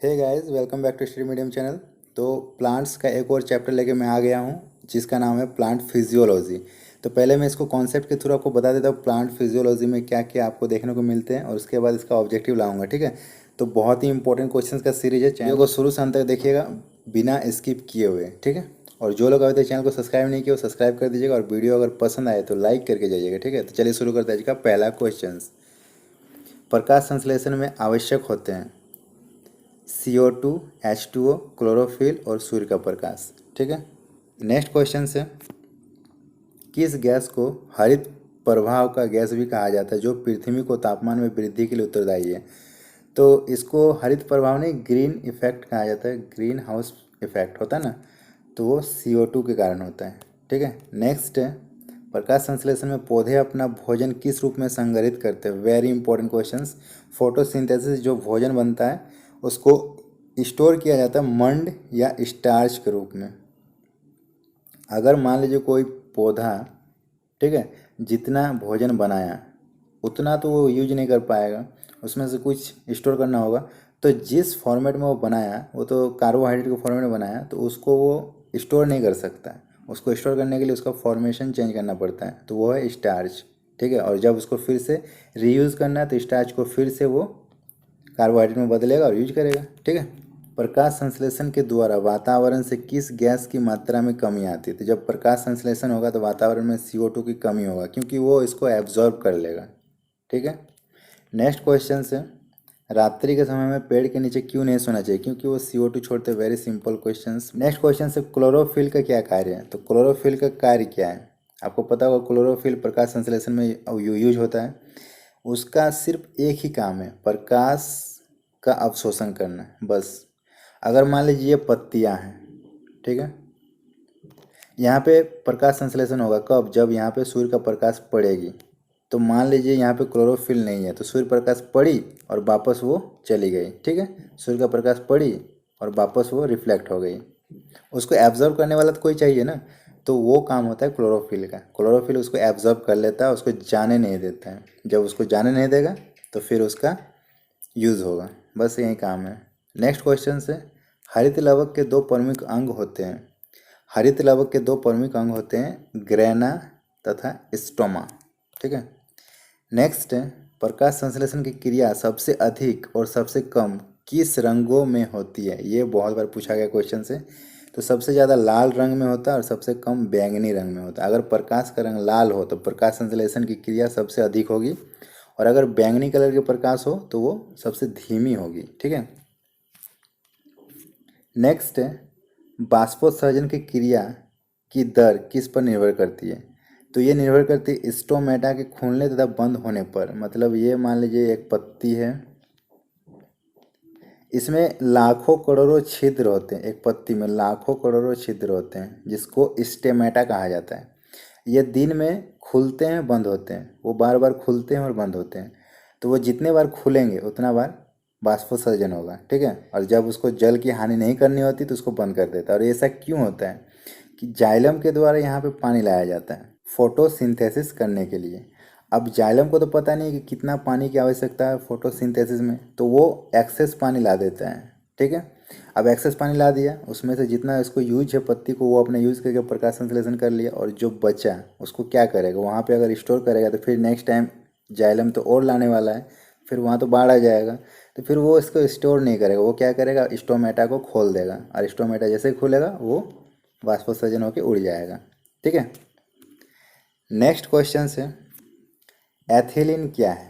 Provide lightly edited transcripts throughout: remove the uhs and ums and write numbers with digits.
Hey guys, welcome back to study medium channel. तो plants का एक और चैप्टर लेके मैं आ गया हूँ जिसका नाम है प्लांट फिजियोलॉजी। तो पहले मैं इसको कॉन्सेप्ट के थ्रू आपको बता देता हूँ प्लांट फिजियोलॉजी में क्या क्या आपको देखने को मिलते हैं और उसके बाद इसका ऑब्जेक्टिव लाऊंगा। ठीक है, तो बहुत ही इंपॉर्टेंट क्वेश्चंस का सीरीज है। चैनल को शुरू से अंत तक देखिएगा बिना स्किप किए हुए। ठीक है, और जो लोग अभी तक चैनल को सब्सक्राइब नहीं किया वो सब्सक्राइब कर दीजिएगा और वीडियो अगर पसंद आए तो लाइक करके जाइएगा। ठीक है, तो चलिए शुरू करते हैं। आज का पहला क्वेश्चन, प्रकाश संश्लेषण में आवश्यक होते हैं CO2, H2O, क्लोरोफिल और सूर्य का प्रकाश। ठीक है, नेक्स्ट क्वेश्चन से, किस गैस को हरित प्रभाव का गैस भी कहा जाता है जो पृथ्वी को तापमान में वृद्धि के लिए उत्तरदायी है? तो इसको हरित प्रभाव नहीं, ग्रीन इफेक्ट कहा जाता है। ग्रीन हाउस इफेक्ट होता है ना, तो वो CO2 के कारण होता है। ठीक है, नेक्स्ट है, प्रकाश संश्लेषण में पौधे अपना भोजन किस रूप में संग्रहित करते हैं? Very important questions. फोटोसिंथेसिस जो भोजन बनता है उसको स्टोर किया जाता है मंड या स्टार्च के रूप में। अगर मान लीजिए कोई पौधा, ठीक है, जितना भोजन बनाया उतना तो वो यूज नहीं कर पाएगा, उसमें से कुछ स्टोर करना होगा। तो जिस फॉर्मेट में वो बनाया, वो तो कार्बोहाइड्रेट के फॉर्मेट में बनाया, तो उसको वो स्टोर नहीं कर सकता है। उसको स्टोर करने के लिए उसका फॉर्मेशन चेंज करना पड़ता है, तो वो है स्टार्च। ठीक है, और जब उसको फिर से रीयूज़ करना है तो स्टार्च को फिर से वो कार्बोहाइड्रेट में बदलेगा और यूज करेगा। ठीक है, प्रकाश संश्लेषण के द्वारा वातावरण से किस गैस की मात्रा में कमी आती है? तो जब प्रकाश संश्लेषण होगा तो वातावरण में CO2 की कमी होगा क्योंकि वो इसको एब्जॉर्ब कर लेगा। ठीक है, नेक्स्ट क्वेश्चन से, रात्रि के समय में पेड़ के नीचे क्यों नहीं सोना चाहिए? क्योंकि वो CO2 छोड़ते। Very simple question. Next question से, क्लोरोफिल का क्या कार्य है? तो क्लोरोफिल का कार्य क्या है? आपको पता होगा क्लोरोफिल प्रकाश संश्लेषण में यूज होता है। उसका सिर्फ एक ही काम है, प्रकाश का अवशोषण करना, बस। अगर मान लीजिए ये पत्तियां हैं, ठीक है, यहाँ पे प्रकाश संश्लेषण होगा कब? जब यहाँ पे सूर्य का प्रकाश पड़ेगी। तो मान लीजिए यहाँ पे क्लोरोफिल नहीं है तो सूर्य प्रकाश पड़ी और वापस वो चली गई। ठीक है, सूर्य का प्रकाश पड़ी और वापस वो रिफ्लेक्ट हो गई। उसको एब्जॉर्ब करने वाला तो कोई चाहिए ना, तो वो काम होता है क्लोरोफिल का। क्लोरोफिल उसको एब्जॉर्ब कर लेता है, उसको जाने नहीं देता है। जब उसको जाने नहीं देगा तो फिर उसका यूज़ होगा, बस यही काम है। नेक्स्ट क्वेश्चन से, हरित लवक के दो प्रमुख अंग होते हैं। हरित लवक के दो प्रमुख अंग होते हैं ग्रेना तथा स्टोमा। ठीक है, नेक्स्ट है, प्रकाश संश्लेषण की क्रिया सबसे अधिक और सबसे कम किस रंगों में होती है? ये बहुत बार पूछा गया क्वेश्चन से। तो सबसे ज़्यादा लाल रंग में होता है और सबसे कम बैंगनी रंग में होता है। अगर प्रकाश का रंग लाल हो तो प्रकाश संश्लेषण की क्रिया सबसे अधिक होगी, और अगर बैंगनी कलर के प्रकाश हो तो वो सबसे धीमी होगी। ठीक है, नेक्स्ट है, बाष्पोत्सर्जन की क्रिया की दर किस पर निर्भर करती है? तो ये निर्भर करती है स्टोमेटा के खुलने तथा बंद होने पर। मतलब ये मान लीजिए एक पत्ती है, इसमें लाखों करोड़ों छिद्र होते हैं। एक पत्ती में लाखों करोड़ों छिद्र होते हैं जिसको स्टेमेटा कहा जाता है। ये दिन में खुलते हैं बंद होते हैं, वो बार बार खुलते हैं और बंद होते हैं। तो वो जितने बार खुलेंगे उतना बार बाष्पोत्सर्जन होगा। ठीक है, और जब उसको जल की हानि नहीं करनी होती तो उसको बंद कर देता है। और ऐसा क्यों होता है कि जाइलम के द्वारा यहाँ पे पानी लाया जाता है फोटोसिंथेसिस करने के लिए। अब जाइलम को तो पता नहीं कि कितना पानी की आवश्यकता है फोटोसिंथेसिस में, तो वो एक्सेस पानी ला देता है। ठीक है, अब एक्सेस पानी ला दिया, उसमें से जितना इसको यूज है पत्ती को वो अपने यूज़ करके प्रकाश संश्लेषण कर लिया, और जो बचा उसको क्या करेगा? वहाँ पे अगर स्टोर करेगा तो फिर नेक्स्ट टाइम जाइलम तो और लाने वाला है, फिर वहाँ तो बाढ़ आ जाएगा, तो फिर वो इसको स्टोर नहीं करेगा। वो क्या करेगा? स्टोमेटा को खोल देगा, और स्टोमेटा जैसे ही खुलेगा वो वाष्पोत्सर्जन होकर उड़ जाएगा। ठीक है, नेक्स्ट क्वेश्चन है, एथिलीन क्या है?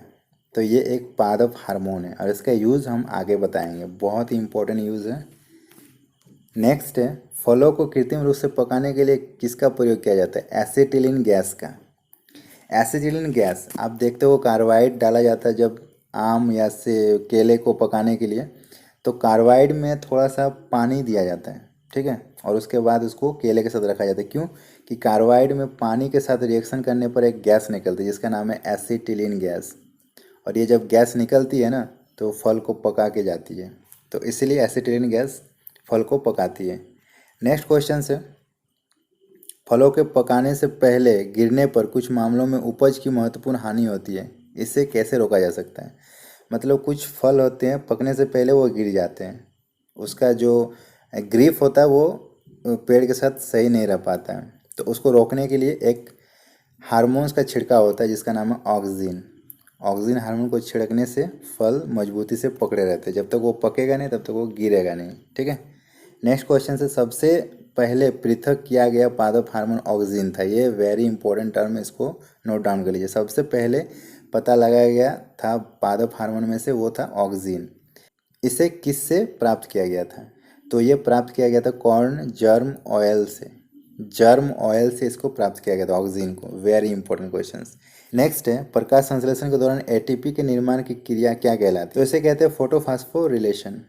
तो ये एक पादप हार्मोन है और इसका यूज़ हम आगे बताएंगे, बहुत ही इंपॉर्टेंट यूज़ है। नेक्स्ट है, फलों को कृत्रिम रूप से पकाने के लिए किसका प्रयोग किया जाता है? एसिटिलीन गैस का। एसिटिलीन गैस आप देखते हो कार्बाइड डाला जाता है जब आम या से केले को पकाने के लिए, तो कार्बाइड में थोड़ा सा पानी दिया जाता है। ठीक है, और उसके बाद उसको केले के साथ रखा जाता है। क्यों? कि कार्बाइड में पानी के साथ रिएक्शन करने पर एक गैस निकलती है जिसका नाम है एसिटिलीन गैस, और ये जब गैस निकलती है ना तो फल को पका के जाती है, तो इसीलिए एसिटिलीन गैस फल को पकाती है। नेक्स्ट क्वेश्चन है, फलों के पकाने से पहले गिरने पर कुछ मामलों में उपज की महत्वपूर्ण हानि होती है, इसे कैसे रोका जा सकता है? मतलब कुछ फल होते हैं पकने से पहले वो गिर जाते हैं, उसका जो ग्रीफ होता है वो पेड़ के साथ सही नहीं रह पाता है। तो उसको रोकने के लिए एक हार्मोन्स का छिड़काव होता है जिसका नाम है ऑक्सिन। ऑक्सिन हार्मोन को छिड़कने से फल मजबूती से पकड़े रहते हैं, जब तक वो पकेगा नहीं तब तक वो गिरेगा नहीं। ठीक है। नेक्स्ट क्वेश्चन से, सबसे पहले पृथक किया गया पादप हार्मोन ऑक्सिन था। ये वेरी इंपॉर्टेंट टर्म है, इसको नोट डाउन कर लीजिए। सबसे पहले पता लगाया गया था पादप हार्मोन में से वो था ऑक्सिन। इसे किससे प्राप्त किया गया था? तो ये प्राप्त किया गया था कॉर्न जर्म ऑयल से। जर्म ऑयल से इसको प्राप्त किया गया था ऑक्सिन को। Very important question. नेक्स्ट है, प्रकाश संश्लेषण के दौरान एटीपी के निर्माण की क्रिया क्या कहलाती है? तो इसे कहते हैं फोटोफॉस्फोरिलेशन।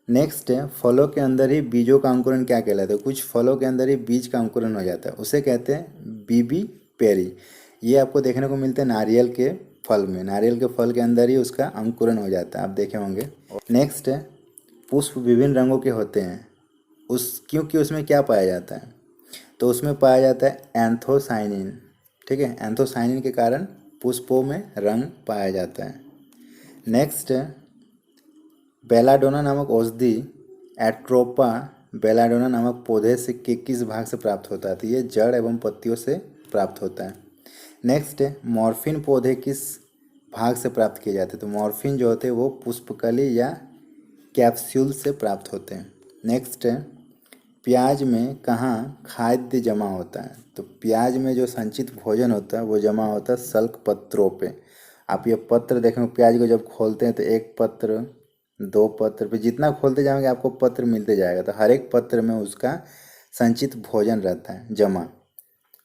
नेक्स्ट है, फलों के अंदर ही बीजों का अंकुरण क्या कहलाता है? कुछ फलों के अंदर ही बीज का अंकुरण हो जाता है, उसे कहते हैं बीबी पेरी। ये आपको देखने को मिलते हैं नारियल के फल में। नारियल के फल के अंदर ही उसका अंकुरण हो जाता है, आप देखे होंगे। नेक्स्ट है, पुष्प विभिन्न रंगों के होते हैं क्योंकि उसमें क्या पाया जाता है? तो उसमें पाया जाता है एंथोसाइनिन। ठीक है, एंथोसाइनिन के कारण पुष्पों में रंग पाया जाता है। नेक्स्ट है, बेलाडोना नामक औषधि एट्रोपा बेलाडोना नामक पौधे से किस भाग से प्राप्त होता है? तो ये जड़ एवं पत्तियों से प्राप्त होता है। नेक्स्ट है, मॉर्फिन पौधे किस भाग से प्राप्त किए जाते हैं? तो मॉर्फिन जो होते हैं वो पुष्पकली या कैप्सूल से प्राप्त होते हैं। नेक्स्ट है, प्याज में कहाँ खाद्य जमा होता है? तो प्याज में जो संचित भोजन होता है वो जमा होता है सल्क पत्रों पे। आप ये पत्र देखेंगे, प्याज को जब खोलते हैं तो एक पत्र, दो पत्र, पे जितना खोलते जाएंगे आपको पत्र मिलते जाएगा। तो हर एक पत्र में उसका संचित भोजन रहता है जमा,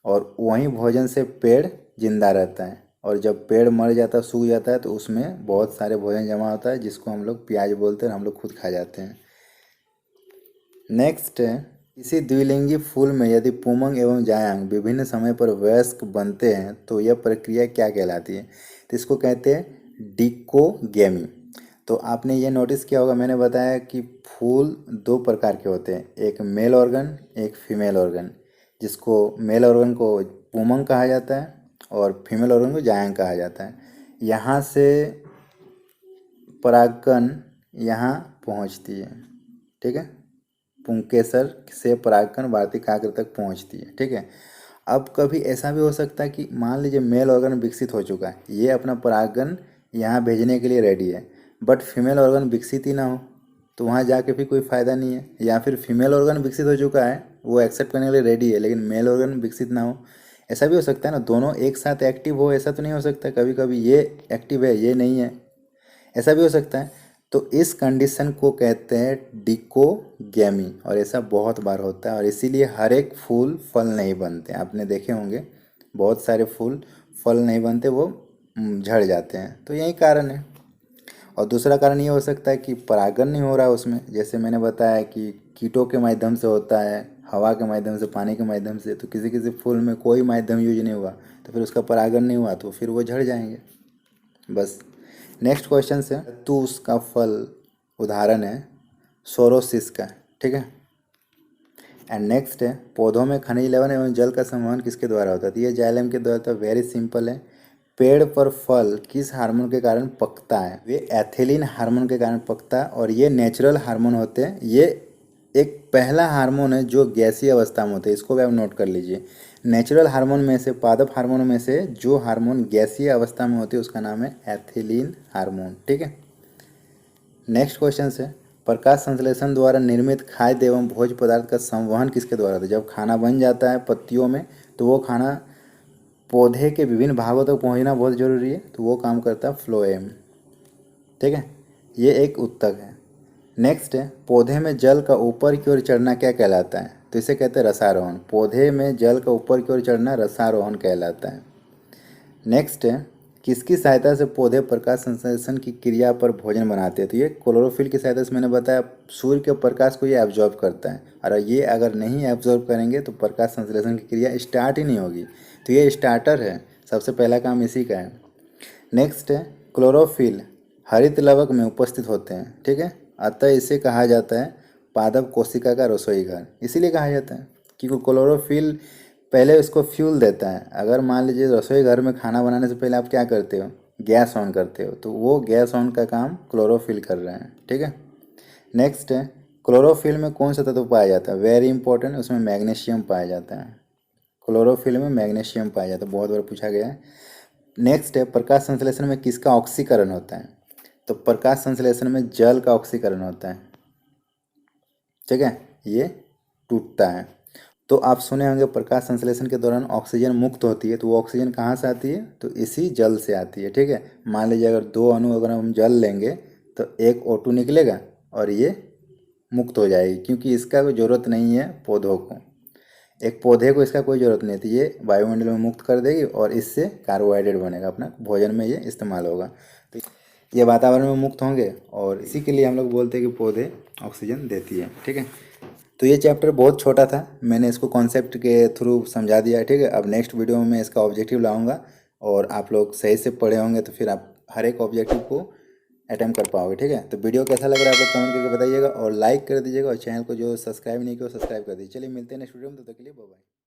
और वही भोजन से पेड़ जिंदा रहता है। और जब पेड़ मर जाता है, सूख जाता है, तो उसमें बहुत सारे भोजन जमा होता है जिसको हम लोग प्याज बोलते हैं और हम लोग खुद खा जाते हैं। नेक्स्ट है, किसी द्विलिंगी फूल में यदि पुमंग एवं जायांग विभिन्न समय पर वयस्क बनते हैं तो यह प्रक्रिया क्या कहलाती है? तो इसको कहते हैं डिकोगेमी। तो आपने ये नोटिस किया होगा, मैंने बताया कि फूल दो प्रकार के होते हैं, एक मेल ऑर्गन एक फीमेल ऑर्गन। जिसको मेल ऑर्गन को पुमंग कहा जाता है और फीमेल ऑर्गन को जायांग कहा जाता है। यहाँ से परागकण यहाँ पहुँचती है। ठीक है, पुंकेसर से परागकण वार्तिकाग्र तक पहुंचती है। ठीक है। अब कभी ऐसा भी हो सकता है कि मान लीजिए मेल ऑर्गन विकसित हो चुका है, ये अपना परागकण यहाँ भेजने के लिए रेडी है, बट फीमेल ऑर्गन विकसित ही ना हो, तो वहाँ जाके भी कोई फ़ायदा नहीं है। या फिर फीमेल ऑर्गन विकसित हो चुका है, वो एक्सेप्ट करने के लिए रेडी है, लेकिन मेल ऑर्गन विकसित ना हो। ऐसा भी हो सकता है ना, दोनों एक साथ एक्टिव हो, ऐसा तो नहीं हो सकता। कभी कभी ये एक्टिव है ये नहीं है, ऐसा भी हो सकता है। तो इस कंडीशन को कहते हैं डिकोगेमी, और ऐसा बहुत बार होता है, और इसीलिए हर एक फूल फल नहीं बनते। आपने देखे होंगे बहुत सारे फूल फल नहीं बनते, वो झड़ जाते हैं, तो यही कारण है। और दूसरा कारण ये हो सकता है कि परागण नहीं हो रहा है उसमें, जैसे मैंने बताया कि कीटों के माध्यम से होता है, हवा के माध्यम से, पानी के माध्यम से। तो किसी किसी फूल में कोई माध्यम यूज नहीं हुआ तो फिर उसका परागण नहीं हुआ तो फिर वो झड़ जाएंगे, बस। नेक्स्ट क्वेश्चन से, तो उसका फल उदाहरण है सोरोसिस का। ठीक है। एंड नेक्स्ट है, पौधों में खनिज लवण एवं जल का संवहन किसके द्वारा होता है? तो ये जाइलम के द्वारा। तो वेरी सिंपल है, पेड़ पर फल किस हार्मोन के कारण पकता है? वे एथिलीन हार्मोन के कारण पकता है, और ये नेचुरल हार्मोन होते हैं। ये एक पहला हार्मोन है जो गैसीय अवस्था में होते हैं, इसको भी आप नोट कर लीजिए। नेचुरल हार्मोन में से, पादप हार्मोन में से जो हार्मोन गैसीय अवस्था में होते हैं उसका नाम है एथिलीन हार्मोन। ठीक है। नेक्स्ट क्वेश्चन है, प्रकाश संश्लेषण द्वारा निर्मित खाद्य एवं भोज्य पदार्थ का संवहन किसके द्वारा होता है? जब खाना बन जाता है पत्तियों में, तो वो खाना पौधे के विभिन्न भागों तक पहुंचना बहुत जरूरी है, तो वो काम करता है फ्लोएम। ठीक है, ये एक उत्तक है। नेक्स्ट है, पौधे में जल का ऊपर की ओर चढ़ना क्या कहलाता है? तो इसे कहते हैं रसारोहण। पौधे में जल का ऊपर की ओर चढ़ना रसारोहण कहलाता है। नेक्स्ट है, किसकी सहायता से पौधे प्रकाश संश्लेषण की क्रिया पर भोजन बनाते हैं? तो ये क्लोरोफिल की सहायता से, मैंने बताया सूर्य के प्रकाश को ये एब्जॉर्ब करता है, और ये अगर नहीं एब्जॉर्ब करेंगे तो प्रकाश संश्लेषण की क्रिया स्टार्ट ही नहीं होगी। तो ये स्टार्टर है, सबसे पहला काम इसी का है। नेक्स्ट है, क्लोरोफिल हरित लवक में उपस्थित होते हैं। ठीक है, अतः इसे कहा जाता है पादप कोशिका का रसोई घर। इसीलिए कहा जाता है क्योंकि क्लोरोफिल पहले उसको फ्यूल देता है। अगर मान लीजिए रसोई घर में खाना बनाने से पहले आप क्या करते हो? गैस ऑन करते हो, तो वो गैस ऑन का काम क्लोरोफिल कर रहे हैं। ठीक है। नेक्स्ट है क्लोरोफिल में कौन सा तत्व पाया जाता है, वेरी इंपॉर्टेंट, उसमें मैग्नीशियम पाया जाता है। क्लोरोफिल में मैग्नीशियम पाया जाता है, बहुत बार पूछा गया है। नेक्स्ट है प्रकाश संश्लेषण में किसका ऑक्सीकरण होता है, तो प्रकाश संश्लेषण में जल का ऑक्सीकरण होता है। ठीक है, ये टूटता है। तो आप सुने होंगे प्रकाश संश्लेषण के दौरान ऑक्सीजन मुक्त होती है, तो वो ऑक्सीजन कहाँ से आती है, तो इसी जल से आती है। ठीक है, मान लीजिए अगर दो अणु अगर हम जल लेंगे तो एक O2 निकलेगा और ये मुक्त हो जाएगी, क्योंकि इसका कोई ज़रूरत नहीं है पौधों को, एक पौधे को इसका कोई ज़रूरत नहीं थी, ये वायुमंडल में मुक्त कर देगी और इससे कार्बोहाइड्रेट बनेगा, अपना भोजन में ये इस्तेमाल होगा। तो ये वातावरण में मुक्त होंगे और इसी के लिए हम लोग बोलते हैं कि पौधे ऑक्सीजन देती है। ठीक है, तो ये चैप्टर बहुत छोटा था, मैंने इसको कॉन्सेप्ट के थ्रू समझा दिया है। ठीक है, अब नेक्स्ट वीडियो में मैं इसका ऑब्जेक्टिव लाऊंगा और आप लोग सही से पढ़े होंगे तो फिर आप हर एक ऑब्जेक्टिव को अटेम्प्ट कर पाओगे। ठीक है, तो वीडियो कैसा लग रहा है आप लोग कमेंट करके बताइएगा और लाइक कर दीजिएगा और चैनल को जो सब्सक्राइब नहीं किया सब्सक्राइब कर दीजिए। चलिए मिलते हैं नेक्स्ट वीडियो में, तब तक के लिए बाय बाय।